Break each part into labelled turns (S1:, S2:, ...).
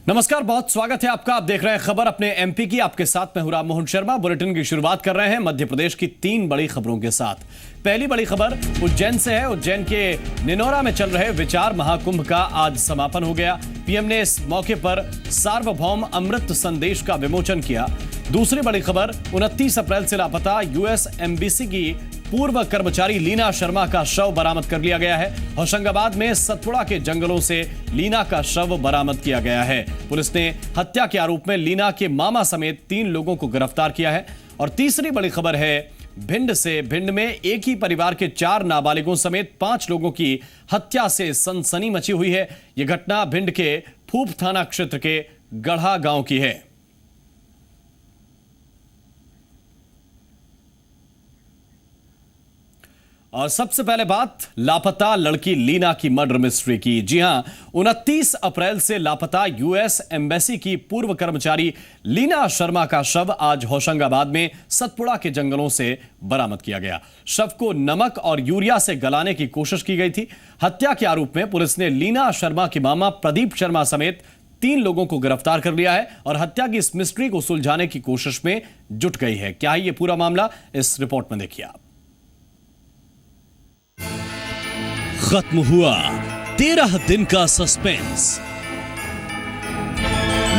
S1: नमस्कार, बहुत स्वागत है आपका। आप देख रहे हैं खबर अपने एमपी की। आपके साथ मैं हूं राम मोहन शर्मा। बुलेटिन की शुरुआत कर रहे हैं मध्य प्रदेश की 3 बड़ी खबरों के साथ। पहली बड़ी खबर उज्जैन से है। उज्जैन के निनोरा में चल रहे विचार महाकुंभ का आज समापन हो गया। पीएम ने इस मौके पर सार्वभौम अमृत संदेश का विमोचन किया। दूसरी बड़ी खबर 29 अप्रैल से लापता यूएस एम्बेसी की पूर्व कर्मचारी लीना शर्मा का शव बरामद कर लिया गया है। होशंगाबाद में सतपुड़ा के जंगलों से लीना का शव बरामद किया गया है। पुलिस ने हत्या के आरोप में लीना के मामा समेत 3 लोगों को गिरफ्तार किया है। और तीसरी बड़ी खबर है भिंड से। भिंड में एक ही परिवार के 4 नाबालिगों समेत 5 लोगों की हत्या से सनसनी मची हुई है। यह घटना भिंड के फूप थाना क्षेत्र के गढ़ा गांव की है। और सबसे पहले बात लापता लड़की लीना की मर्डर मिस्ट्री की। जी हां, 29 अप्रैल से लापता यूएस एम्बेसी की पूर्व कर्मचारी लीना शर्मा का शव आज होशंगाबाद में सतपुड़ा के जंगलों से बरामद किया गया। शव को नमक और यूरिया से गलाने की कोशिश की गई थी। हत्या के आरोप में पुलिस ने लीना शर्मा के मामा प्रदीप शर्मा समेत 3 लोगों को गिरफ्तार कर लिया है और हत्या की इस मिस्ट्री को सुलझाने की कोशिश में जुट गई है। क्या है ये पूरा मामला, इस रिपोर्ट में देखिए आप।
S2: खत्म हुआ 13 दिन का सस्पेंस।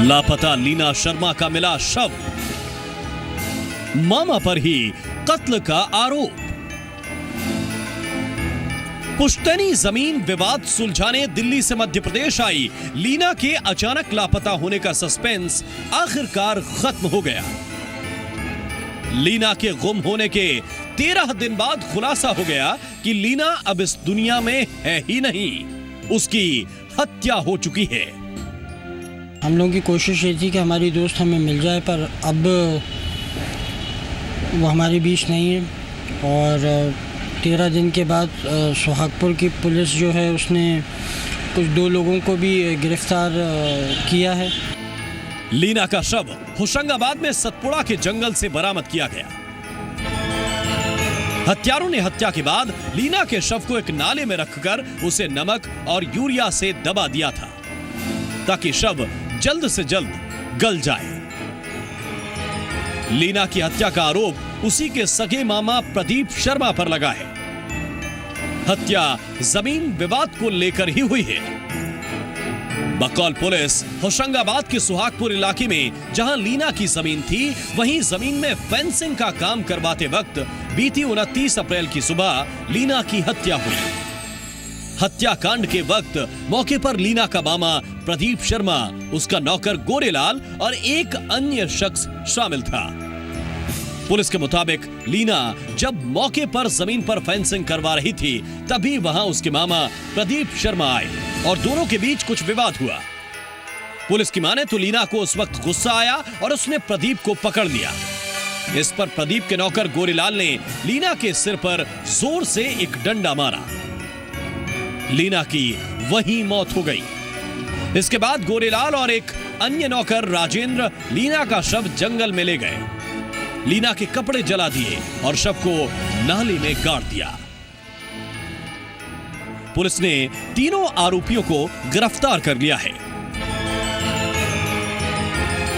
S2: लापता लीना शर्मा का मिला शव। मामा पर ही कत्ल का आरोप। पुश्तैनी जमीन विवाद सुलझाने दिल्ली से मध्य प्रदेश आई लीना के अचानक लापता होने का सस्पेंस आखिरकार खत्म हो गया। लीना के गुम होने के 13 दिन बाद खुलासा हो गया कि लीना अब इस दुनिया में है ही नहीं, उसकी हत्या हो चुकी है।
S3: हम लोगों की कोशिश ये थी कि हमारी दोस्त हमें मिल जाए, पर अब वो हमारे बीच नहीं है। और 13 दिन के बाद सोहागपुर की पुलिस जो है उसने कुछ 2 लोगों को भी गिरफ्तार किया है।
S2: लीना का शव होशंगाबाद में सतपुड़ा के जंगल से बरामद किया गया। हत्यारों ने हत्या के बाद लीना के शव को एक नाले में रखकर उसे नमक और यूरिया से दबा दिया था ताकि शव जल्द से जल्द गल जाए। लीना की हत्या का आरोप उसी के सगे मामा प्रदीप शर्मा पर लगा है। हत्या जमीन विवाद को लेकर ही हुई है। बकौल पुलिस होशंगाबाद के सुहागपुर इलाके में जहां लीना की जमीन थी, वहीं जमीन में फेंसिंग का काम करवाते वक्त बीती 29 अप्रैल की सुबह लीना की हत्या हुई। हत्याकांड के वक्त मौके पर लीना का मामा प्रदीप शर्मा, उसका नौकर गोरेलाल और एक अन्य शख्स शामिल था। पुलिस के मुताबिक लीना जब मौके पर जमीन पर फेंसिंग करवा रही थी, तभी वहां उसके मामा प्रदीप शर्मा आए और दोनों के बीच कुछ विवाद हुआ। पुलिस की माने तो लीना को उस वक्त गुस्सा आया और उसने प्रदीप को पकड़ लिया। इस पर प्रदीप के नौकर गोरेलाल ने लीना के सिर पर जोर से एक डंडा मारा। लीना की वहीं मौत हो गई। इसके बाद गोरेलाल और एक अन्य नौकर राजेंद्र लीना का शव जंगल में ले गए। लीना के कपड़े जला दिए और शव को नाले में गाड़ दिया। पुलिस ने तीनों आरोपियों को गिरफ्तार कर लिया है।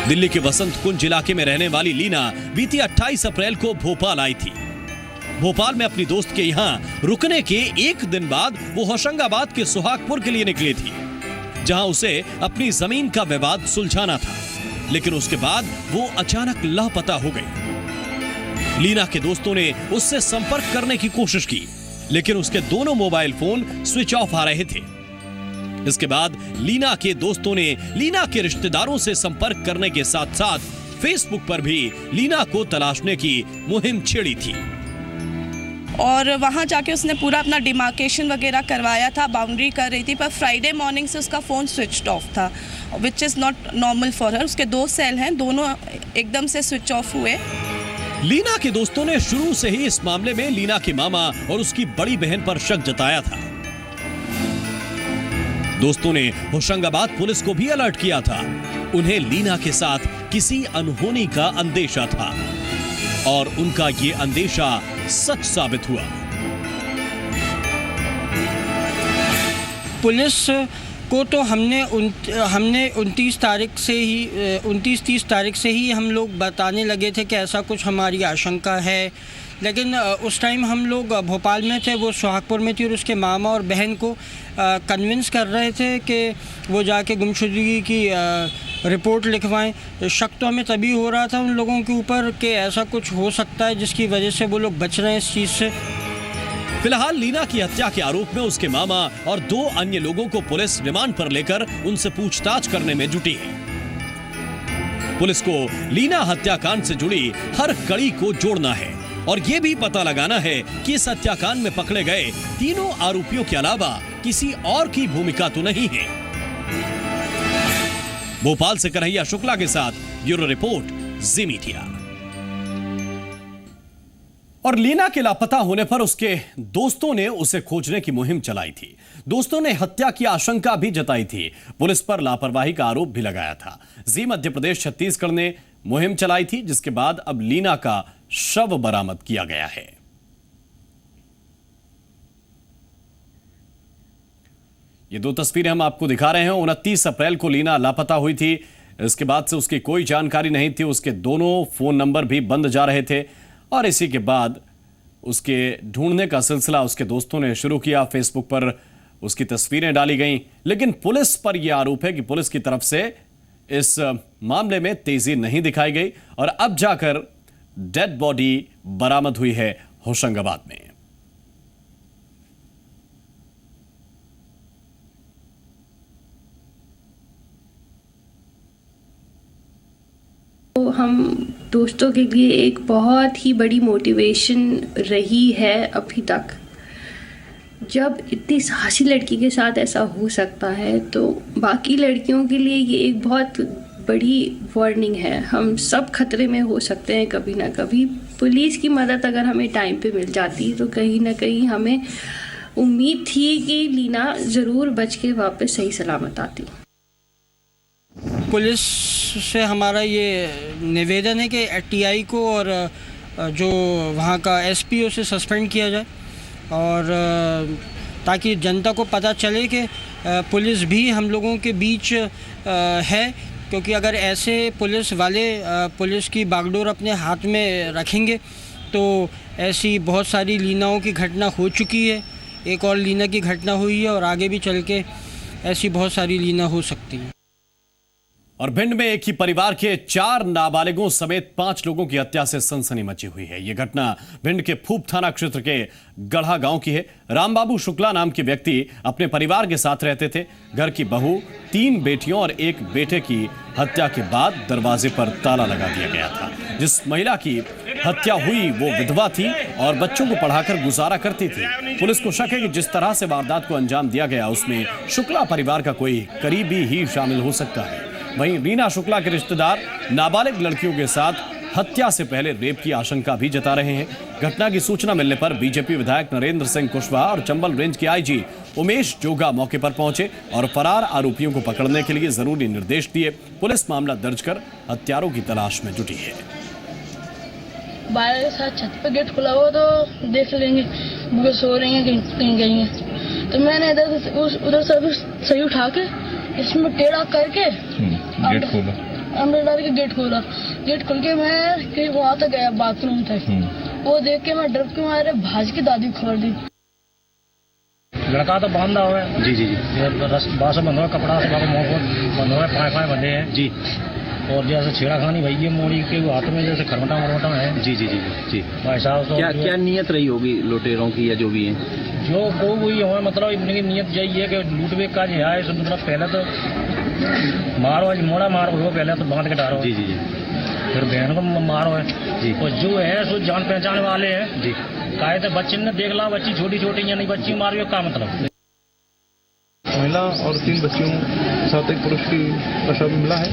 S2: दिल्ली के वसंत कुंज इलाके में रहने वाली लीना बीती 28 अप्रैल को भोपाल आई थी। भोपाल में अपनी दोस्त के यहां रुकने के 1 दिन बाद वो होशंगाबाद के सुहागपुर के लिए निकली थी, जहां उसे अपनी जमीन का विवाद सुलझाना था। लेकिन उसके बाद वो अचानक लापता हो गई। लीना के दोस्तों ने उससे संपर्क करने की कोशिश की, लेकिन उसके दोनों मोबाइल फोन स्विच ऑफ आ रहे थे। इसके बाद लीना के दोस्तों ने लीना के रिश्तेदारों से संपर्क करने के साथ साथ फेसबुक पर भी लीना को तलाशने की मुहिम छेड़ी थी।
S4: और वहाँ जाके उसने पूरा अपना डिमार्केशन वगैरह करवाया था, बाउंड्री कर रही थी, पर फ्राइडे मॉर्निंग से उसका फ़ोन स्विच ऑफ था, which is not normal for her. उसके 2 सेल हैं, दोनों एकदम से स्विच ऑफ हुए।
S2: लीना के दोस्तों ने शुरू से ही इस मामले में लीना के मामा और उसकी बड़ी बहन पर शक जताया था। दोस्तों ने होशंगाबाद पुलिस को भी अलर्ट किया था। उन्हें लीना के साथ किसी अनहोनी का अंदेशा था और उनका ये अंदेशा सच साबित हुआ।
S3: पुलिस को तो हमने 29 तारीख से ही 29-30 तारीख से ही हम लोग बताने लगे थे कि ऐसा कुछ हमारी आशंका है, लेकिन उस टाइम हम लोग भोपाल में थे, वो सुहागपुर में थी और उसके मामा और बहन को कन्विंस कर रहे थे कि वो जाके गुमशुदगी की रिपोर्ट लिखवाएं। शक तो हमें तभी हो रहा था उन लोगों के ऊपर कि ऐसा कुछ हो सकता है जिसकी वजह से वो लोग बच रहे हैं इस चीज़ से।
S2: फिलहाल लीना की हत्या के आरोप में उसके मामा और 2 अन्य लोगों को पुलिस रिमांड पर लेकर उनसे पूछताछ करने में जुटी है। पुलिस को लीना हत्याकांड से जुड़ी हर कड़ी को जोड़ना है और ये भी पता लगाना है कि इस हत्याकांड में पकड़े गए तीनों आरोपियों के अलावा किसी और की भूमिका तो नहीं है। भोपाल से कन्हैया शुक्ला के साथ ब्यूरो रिपोर्ट, जी मीडिया।
S1: और लीना के लापता होने पर उसके दोस्तों ने उसे खोजने की मुहिम चलाई थी। दोस्तों ने हत्या की आशंका भी जताई थी। पुलिस पर लापरवाही का आरोप भी लगाया था। जी मध्य प्रदेश छत्तीसगढ़ ने मुहिम चलाई थी, जिसके बाद अब लीना का शव बरामद किया गया है। ये 2 तस्वीरें हम आपको दिखा रहे हैं। 29 अप्रैल को लीना लापता हुई थी। इसके बाद से उसकी कोई जानकारी नहीं थी। उसके दोनों फोन नंबर भी बंद जा रहे थे और इसी के बाद उसके ढूंढने का सिलसिला उसके दोस्तों ने शुरू किया। फेसबुक पर उसकी तस्वीरें डाली गईं, लेकिन पुलिस पर यह आरोप है कि पुलिस की तरफ से इस मामले में तेजी नहीं दिखाई गई और अब जाकर डेड बॉडी बरामद हुई है होशंगाबाद में।
S5: तो हम दोस्तों के लिए एक बहुत ही बड़ी मोटिवेशन रही है अभी तक। जब इतनी साहसी लड़की के साथ ऐसा हो सकता है तो बाकी लड़कियों के लिए ये एक बहुत बड़ी वार्निंग है। हम सब खतरे में हो सकते हैं कभी ना कभी। पुलिस की मदद अगर हमें टाइम पे मिल जाती तो कहीं ना कहीं हमें उम्मीद थी कि लीना ज़रूर बच के वापस सही सलामत आती।
S3: पुलिस से हमारा ये निवेदन है कि टीआई को और जो वहाँ का एसपी उसे सस्पेंड किया जाए और ताकि जनता को पता चले कि पुलिस भी हम लोगों के बीच है, क्योंकि अगर ऐसे पुलिस वाले पुलिस की बागडोर अपने हाथ में रखेंगे तो ऐसी बहुत सारी लीनाओं की घटना हो चुकी है। एक और लीना की घटना हुई है और आगे भी चल के ऐसी बहुत सारी लीना हो सकती हैं।
S1: और भिंड में एक ही परिवार के 4 नाबालिगों समेत 5 लोगों की हत्या से सनसनी मची हुई है। यह घटना भिंड के फूप थाना क्षेत्र के गढ़ा गांव की है। रामबाबू शुक्ला नाम के व्यक्ति अपने परिवार के साथ रहते थे। घर की बहू, 3 बेटियों और 1 बेटे की हत्या के बाद दरवाजे पर ताला लगा दिया गया था। जिस महिला की हत्या हुई वो विधवा थी और बच्चों को पढ़ाकर गुजारा करती थी। पुलिस को शक है कि जिस तरह से वारदात को अंजाम दिया गया उसमें शुक्ला परिवार का कोई करीबी ही शामिल हो सकता है। वहीं रीना शुक्ला के रिश्तेदार नाबालिग लड़कियों के साथ हत्या से पहले रेप की आशंका भी जता रहे हैं। घटना की सूचना मिलने पर बीजेपी विधायक नरेंद्र सिंह कुशवाहा और चंबल रेंज के आईजी उमेश जोगा मौके पर पहुंचे और फरार आरोपियों को पकड़ने के लिए जरूरी निर्देश दिए। पुलिस मामला दर्ज कर हत्यारों की तलाश में जुटी है।
S6: बाहर के साथ छत पे गेट खुला हुआ तो देख लेंगे, वो सो रही हैं कहीं गई हैं। तो मैंने उधर से सही उठा के इसमें टेढ़ा करके गेट खोला, अंदर डाल के गेट खोला। गेट खोल के मैं कहीं वहाँ तक गया बाथरूम तक। वो देख के मैं डर के मारे भाज की दादी खोल दी।
S7: लड़का तो बांधा हुआ है जी जी जी, बासा बंधा हुआ, कपड़ा से बंधा हुआ है, पाए बंधे हैं जी। और जैसे छेड़ाखानी भई है मोड़ी के हाथ में, जैसे खरमटा मरमटा है जी जी जी जी भाई साहब। तो
S8: क्या नियत रही होगी लुटेरों की या जो भी है?
S7: जो को हुई हो, मतलब इनकी नियत यही है कि लूटवे का जो है, मतलब पहले तो मारो, मोड़ा मारो हो, पहले तो बांध के डालो जी जी जी, फिर बहन को मारो है जी। और जो है सो जान पहचान वाले हैं जी। काहे तो बच्चे ने देख ला, बच्ची छोटी छोटी या नहीं, बच्ची मारियो का मतलब।
S9: महिला और 3 बच्चियों के साथ एक पुरुष की शव मिला है,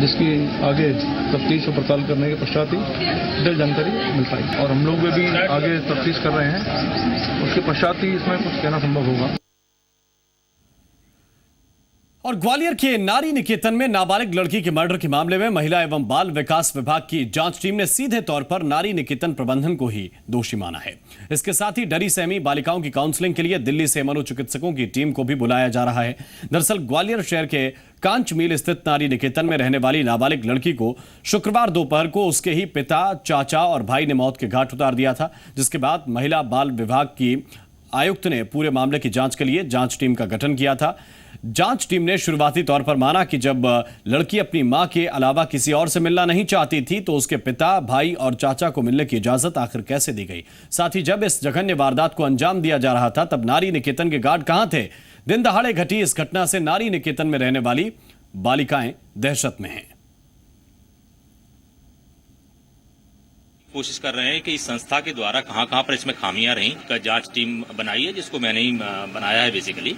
S9: जिसकी आगे तफ्तीश और पड़ताल करने के पश्चात ही डिटेल जानकारी मिल पाई। और हम लोग भी आगे तफ्तीश कर रहे हैं, उसके पश्चात ही इसमें कुछ कहना संभव होगा।
S1: और ग्वालियर के नारी निकेतन में नाबालिग लड़की के मर्डर के मामले में महिला एवं बाल विकास विभाग की जांच टीम ने सीधे तौर पर नारी निकेतन प्रबंधन को ही दोषी माना है। इसके साथ ही डरी सहमी बालिकाओं की काउंसलिंग के लिए दिल्ली से मनोचिकित्सकों की टीम को भी बुलाया जा रहा है। दरअसल ग्वालियर शहर के कांच मील स्थित नारी निकेतन में रहने वाली नाबालिग लड़की को शुक्रवार दोपहर को उसके ही पिता, चाचा और भाई ने मौत के घाट उतार दिया था, जिसके बाद महिला बाल विभाग की आयुक्त ने पूरे मामले की जांच के लिए जांच टीम का गठन किया था। जांच टीम ने शुरुआती तौर पर माना कि जब लड़की अपनी मां के अलावा किसी और से मिलना नहीं चाहती थी तो उसके पिता, भाई और चाचा को मिलने की इजाजत आखिर कैसे दी गई। साथ ही जब इस जघन्य वारदात को अंजाम दिया जा रहा था तब नारी निकेतन के गार्ड कहां थे। दिन दहाड़े घटी इस घटना से नारी निकेतन में रहने वाली बालिकाएं दहशत में हैं।
S10: कोशिश कर रहे हैं कि इस संस्था के द्वारा कहां पर इसमें खामियां रहीं का जांच टीम बनाई है, जिसको मैंने ही बनाया है बेसिकली।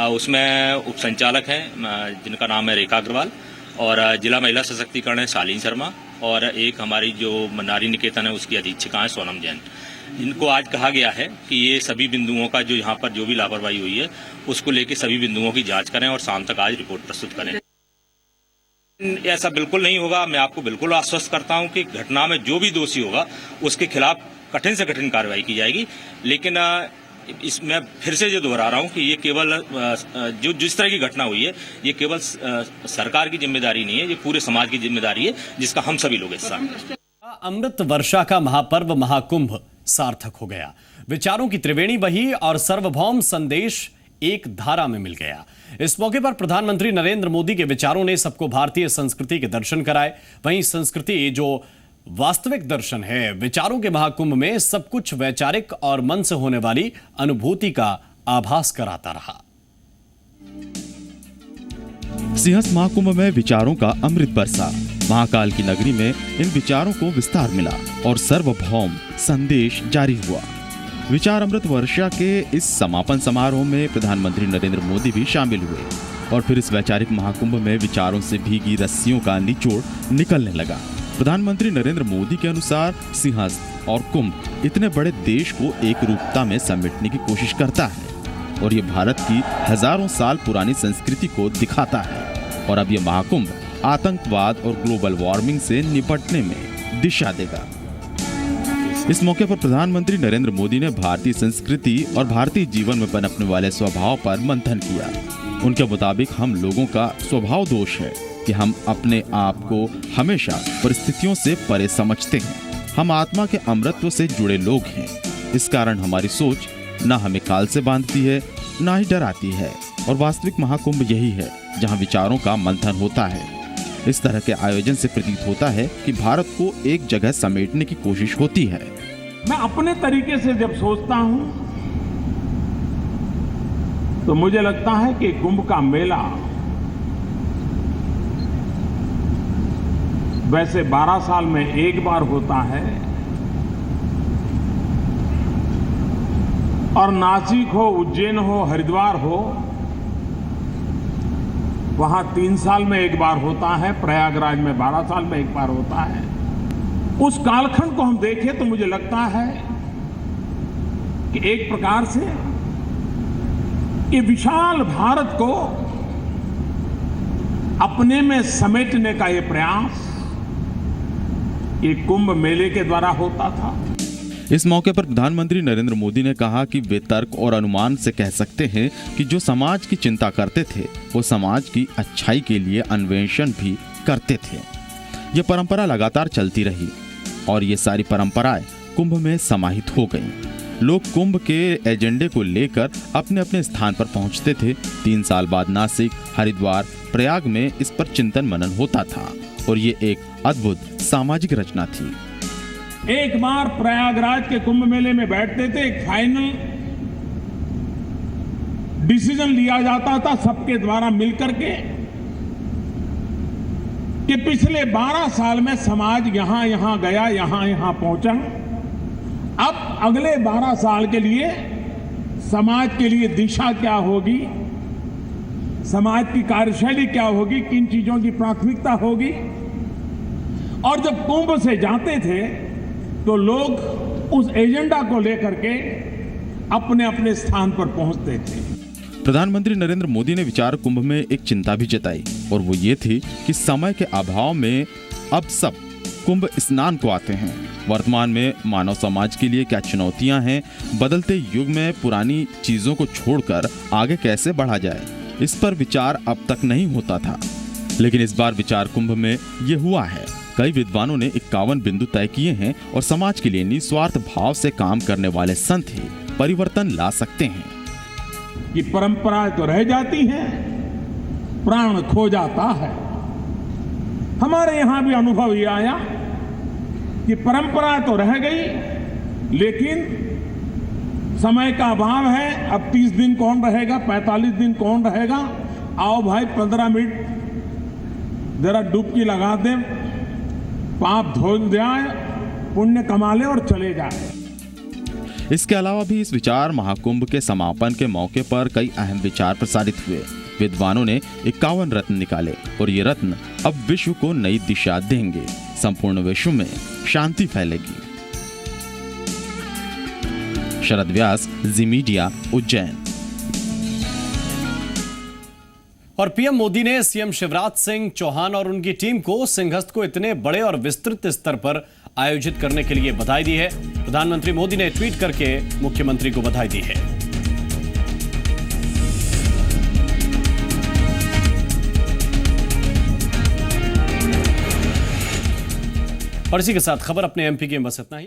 S10: उसमें उप संचालक हैं जिनका नाम है रेखा अग्रवाल, और जिला महिला सशक्तिकरण है शालीन शर्मा, और एक हमारी जो नारी निकेतन है उसकी अधीक्षिका है सोनम जैन। इनको आज कहा गया है कि ये सभी बिंदुओं का जो यहाँ पर जो भी लापरवाही हुई है उसको लेकर सभी बिंदुओं की जांच करें और शाम तक आज रिपोर्ट प्रस्तुत करें। ऐसा बिल्कुल नहीं होगा। मैं आपको बिल्कुल आश्वस्त करता हूं कि घटना में जो भी दोषी होगा उसके खिलाफ कठिन से कठिन कार्रवाई की जाएगी। लेकिन इसमें फिर से जो दोहरा रहा हूं कि ये केवल जो जिस तरह की घटना हुई है ये केवल सरकार की जिम्मेदारी नहीं है, ये पूरे समाज की जिम्मेदारी है जिसका हम सभी लोग हिस्सा हैं।
S1: अमृत वर्षा का महापर्व महाकुंभ सार्थक हो गया। विचारों की त्रिवेणी बही और सार्वभौम संदेश एक धारा में मिल गया। इस मौके पर प्रधानमंत्री नरेंद्र मोदी के विचारों ने सबको भारतीय संस्कृति के दर्शन कराए। वहीं संस्कृति जो वास्तविक दर्शन है, विचारों के महाकुंभ में सब कुछ वैचारिक और मन से होने वाली अनुभूति का आभास कराता रहा।
S11: सिंहस्थ महाकुंभ में विचारों का अमृत बरसा। महाकाल की नगरी में इन विचारों को विस्तार मिला और सार्वभौम संदेश जारी हुआ। विचार अमृत वर्षा के इस समापन समारोह में प्रधानमंत्री नरेंद्र मोदी भी शामिल हुए और फिर इस वैचारिक महाकुंभ में विचारों से भीगी रस्सियों का निचोड़ निकलने लगा। प्रधानमंत्री नरेंद्र मोदी के अनुसार सिंहस्थ और कुंभ इतने बड़े देश को एक रूपता में समेटने की कोशिश करता है और ये भारत की हजारों साल पुरानी संस्कृति को दिखाता है। और अब ये महाकुंभ आतंकवाद और ग्लोबल वार्मिंग से निपटने में दिशा देगा। इस मौके पर प्रधानमंत्री नरेंद्र मोदी ने भारतीय संस्कृति और भारतीय जीवन में पनपने वाले स्वभाव पर मंथन किया। उनके मुताबिक हम लोगों का स्वभाव दोष है कि हम अपने आप को हमेशा परिस्थितियों से परे समझते हैं। हम आत्मा के अमृतत्व से जुड़े लोग हैं। इस कारण हमारी सोच न हमें काल से बांधती है न ही डराती है। और वास्तविक महाकुंभ यही है जहाँ विचारों का मंथन होता है। इस तरह के आयोजन से प्रतीत होता है कि भारत को एक जगह समेटने की कोशिश होती है।
S12: मैं अपने तरीके से जब सोचता हूं तो मुझे लगता है कि कुंभ का मेला वैसे 12 साल में एक बार होता है और नासिक हो, उज्जैन हो, हरिद्वार हो, वहां 3 साल में एक बार होता है। प्रयागराज में 12 साल में एक बार होता है। उस कालखंड को हम देखें तो मुझे लगता है कि एक प्रकार से ये विशाल भारत को अपने में समेटने का ये प्रयास ये कुंभ मेले के द्वारा होता था।
S11: इस मौके पर प्रधानमंत्री नरेंद्र मोदी ने कहा कि वे तर्क और अनुमान से कह सकते हैं कि जो समाज की चिंता करते थे वो समाज की अच्छाई के लिए अन्वेषण भी करते थे। ये परंपरा लगातार चलती रही और ये सारी परंपराएं कुंभ में समाहित हो गईं। लोग कुंभ के एजेंडे को लेकर अपने अपने स्थान पर पहुंचते थे। 3 साल बाद नासिक, हरिद्वार, प्रयाग में इस पर चिंतन मनन होता था और ये एक अद्भुत सामाजिक रचना थी।
S12: एक बार प्रयागराज के कुंभ मेले में बैठते थे, एक फाइनल डिसीजन लिया जाता था सबके द्वारा मिलकर के कि पिछले 12 साल में समाज यहां यहां गया, यहां यहां पहुंचा। अब अगले 12 साल के लिए समाज के लिए दिशा क्या होगी, समाज की कार्यशैली क्या होगी, किन चीजों की प्राथमिकता होगी। और जब कुंभ से जाते थे तो लोग उस एजेंडा को लेकर के अपने अपने स्थान पर पहुंचते थे।
S11: प्रधानमंत्री नरेंद्र मोदी ने विचार कुंभ में एक चिंता भी जताई और वो ये थी कि समय के अभाव में अब सब कुंभ स्नान को आते हैं। वर्तमान में मानव समाज के लिए क्या चुनौतियां हैं, बदलते युग में पुरानी चीजों को छोड़कर आगे कैसे बढ़ा जाए, इस पर विचार अब तक नहीं होता था, लेकिन इस बार विचार कुंभ में ये हुआ है। कई विद्वानों ने 51 बिंदु तय किए हैं और समाज के लिए निस्वार्थ भाव से काम करने वाले संत ही परिवर्तन ला सकते हैं।
S12: ये परंपराएं तो रह जाती हैं, प्राण खो जाता है। हमारे यहां भी अनुभव ये आया कि परंपरा तो रह गई, लेकिन समय का अभाव है। अब 30 दिन कौन रहेगा, 45 दिन कौन रहेगा? आओ भाई 15 मिनट जरा डुबकी लगा दें, पाप धो जाए, पुण्य कमा ले और चले जाए।
S11: इसके अलावा भी इस विचार महाकुंभ के समापन के मौके पर कई अहम विचार प्रसारित हुए। विद्वानों ने 51 रत्न निकाले और ये रत्न अब विश्व को नई दिशा देंगे। संपूर्ण विश्व में शांति फैलेगी। शरद व्यास, जी मीडिया, उज्जैन।
S1: और पीएम मोदी ने सीएम शिवराज सिंह चौहान और उनकी टीम को सिंहस्थ को इतने बड़े और विस्तृत स्तर पर आयोजित करने के लिए बधाई दी है। प्रधानमंत्री मोदी ने ट्वीट करके मुख्यमंत्री को बधाई दी है। और इसी के साथ खबर अपने एमपी के बस इतना ही।